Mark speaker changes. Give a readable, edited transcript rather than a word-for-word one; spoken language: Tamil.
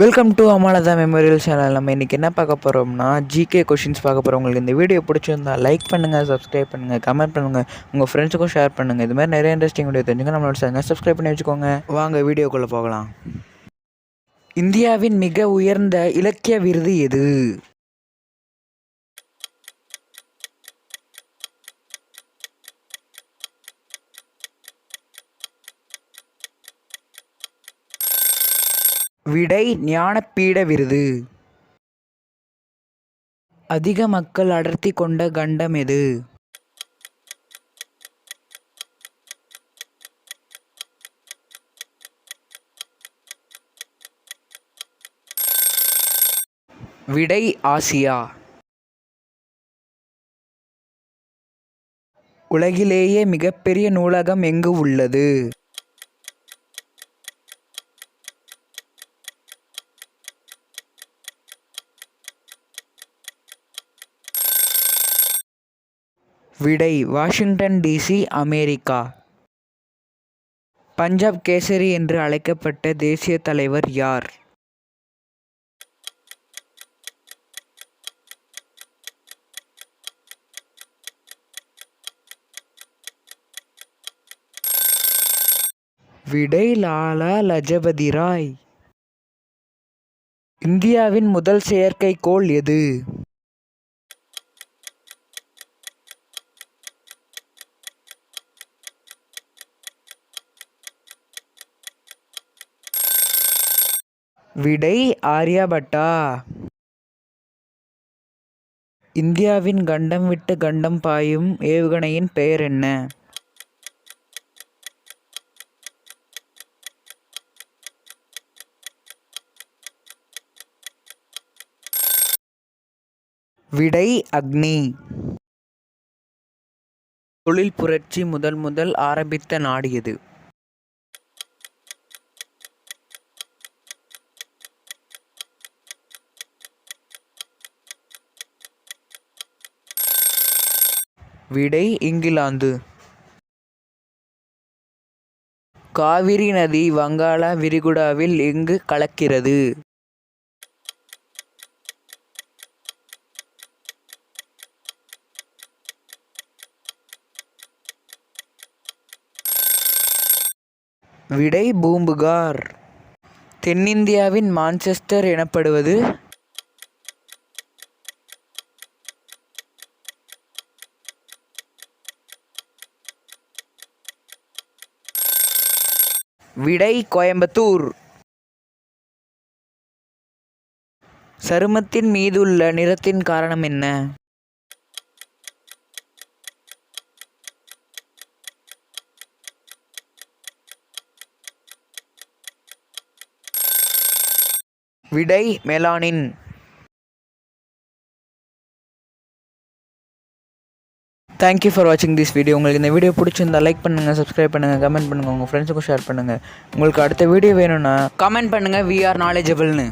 Speaker 1: Welcome to Amalatha memorial channel. நம்ம இன்றைக்கி என்ன பார்க்க போகிறோம்னா ஜிகே கொஷின்ஸ் பார்க்க போகிறோம். உங்களுக்கு இந்த வீடியோ பிடிச்சிருந்தா லைக் பண்ணுங்கள், சப்ஸ்கிரைப் பண்ணுங்கள், கமெண்ட் பண்ணுங்கள், உங்கள் ஃப்ரெண்ட்ஸுக்கும் ஷேர் பண்ணுங்கள். இது மாதிரி நிறைய இன்ட்ரெஸ்டிங் வீடியோ தெரிஞ்சுங்க நம்மளோட சேனல் சப்ஸ்கிரைப் பண்ணி வச்சுக்கோங்க. வாங்க வீடியோக்குள்ளே போகலாம். இந்தியாவின் மிக உயர்ந்த இலக்கிய விருது எது? விடை ஞானபீட விருது. அதிக மக்கள் அடர்த்தி கொண்ட கண்டம் எது? விடை ஆசியா. உலகிலேயே மிகப்பெரிய நூலகம் எங்கு உள்ளது? விடை Washington DC, America. Punjab Kesari என்று அழைக்கப்பட்ட தேசிய தலைவர் யார்? விடை லாலா லஜபதி ராய். இந்தியாவின் முதல் செயற்கைக்கோள் எது? விடை ஆர்யபட்டா. இந்தியாவின் கண்டம் விட்டு கண்டம் பாயும் ஏவுகணையின் பெயர் என்ன? விடை அக்னி. தொழில் புரட்சி முதல் ஆரம்பித்த நாடு எது? விடை இங்கிலாந்து. காவிரி நதி வங்காள விரிகுடாவில் எங்கு கலக்கிறது? விடை பூம்புகார். தென்னிந்தியாவின் மான்செஸ்டர் எனப்படுவது? விடை கோயம்புத்தூர். சருமத்தின் மீதுள்ள நிறத்தின் காரணம் என்ன? விடை மெலானின். தேங்க்யூ ஃபார் வாட்சிங் திஸ் வீடியோ. உங்களுக்கு இந்த வீடியோ பிடிச்சிருந்தா லைக் பண்ணுங்கள், சப்ஸ்கிரைப் பண்ணுங்கள், கமெண்ட் பண்ணுங்கள், உங்கள் ஃப்ரெண்ட்ஸுக்கும் ஷேர் பண்ணுங்கள். உங்களுக்கு அடுத்த வீடியோ வேணும்னா கமெண்ட் பண்ணுங்கள். We are நாலேஜபிள்னு.